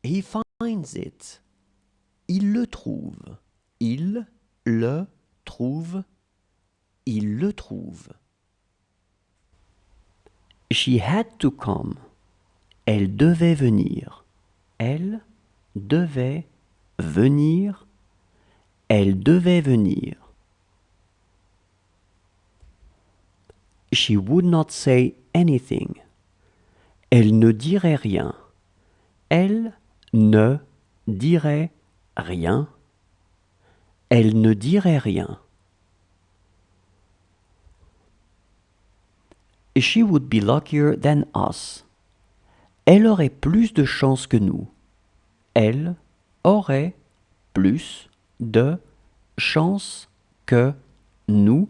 He finds it. Il le trouve. Il le trouve. Il le trouve. She had to come. Elle devait venir. Elle devait venir. Elle devait venir. She would not say anything. Elle ne dirait rien. Elle ne dirait rien. Elle ne dirait rien. She would be luckier than us. Elle aurait plus de chance que nous. Elle aurait plus de chance que nous.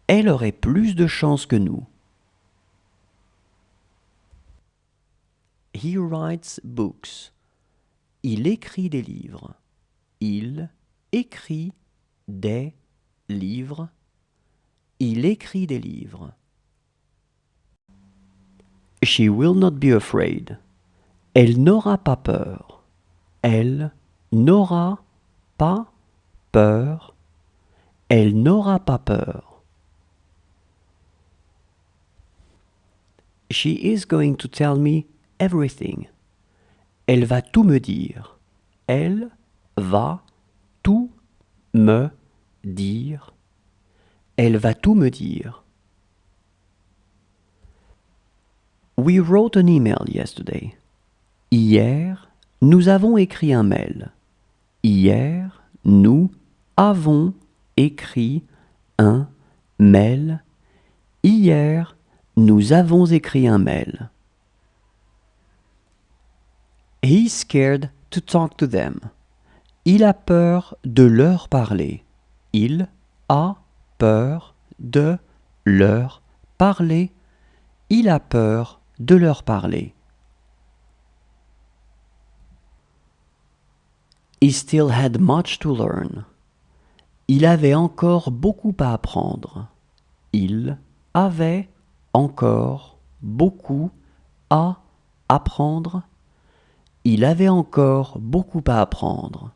Elle aurait plus de chance que nous. He writes books. Il écrit des livres. Il écrit des livres. Il écrit des livres. She will not be afraid. Elle n'aura pas peur. Elle n'aura pas peur. Elle n'aura pas peur. She is going to tell me everything. Elle va tout me dire. Elle va tout me dire. Elle va tout me dire. We wrote an email yesterday. Hier, nous avons écrit un mail. Hier, nous avons écrit un mail. Hier, nous avons écrit un mail. He's scared to talk to them. Il a peur de leur parler. Il a peur de leur parler. Il a peur de leur parler. He still had much to learn. Il avait encore beaucoup à apprendre. Il avait encore beaucoup à apprendre. Il avait encore beaucoup à apprendre.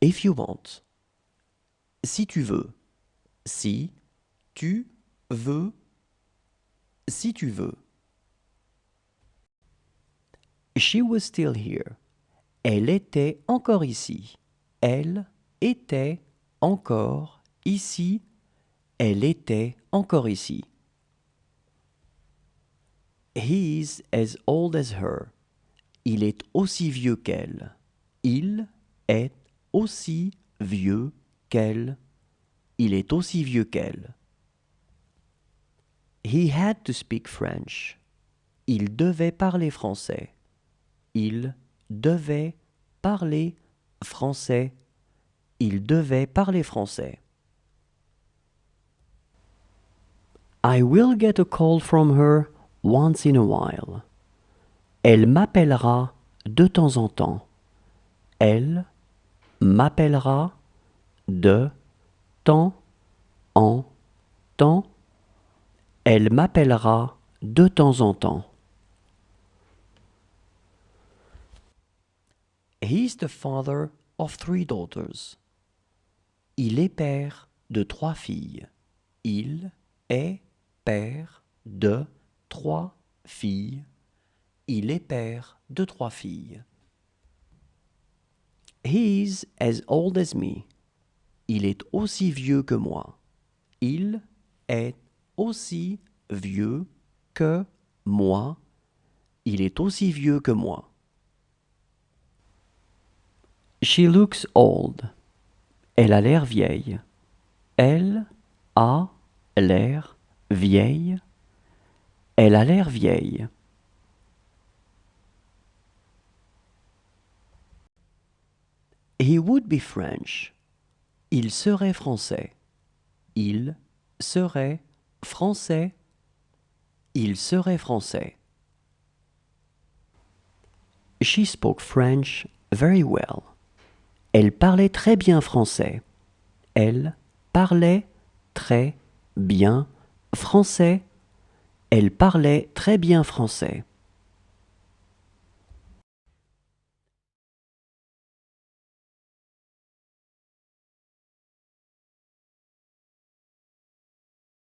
If you want. Si tu veux. Si tu veux. Si tu veux. She was still here. Elle était encore ici. Elle était encore ici. Elle était encore ici. He is as old as her. Il est aussi vieux qu'elle. Il est aussi vieux qu'elle. Il est aussi vieux qu'elle. He had to speak French. Il devait parler français. Il devait parler français. Il devait parler français. I will get a call from her once in a while. Elle m'appellera de temps en temps. Elle m'appellera de temps en temps. Elle m'appellera de temps en temps. He's the father of 3 daughters. Il est père de 3 filles. Il est père de 3 filles. Il est père de 3 filles. He's as old as me. Il est aussi vieux que moi. Il est aussi vieux que moi. Il est aussi vieux que moi. She looks old. Elle a l'air vieille. Elle a l'air vieille. Elle a l'air vieille. He would be French. Il serait français. Il serait français. Il serait français. She spoke French very well. Elle parlait très bien français. Elle parlait très bien français. Elle parlait très bien français.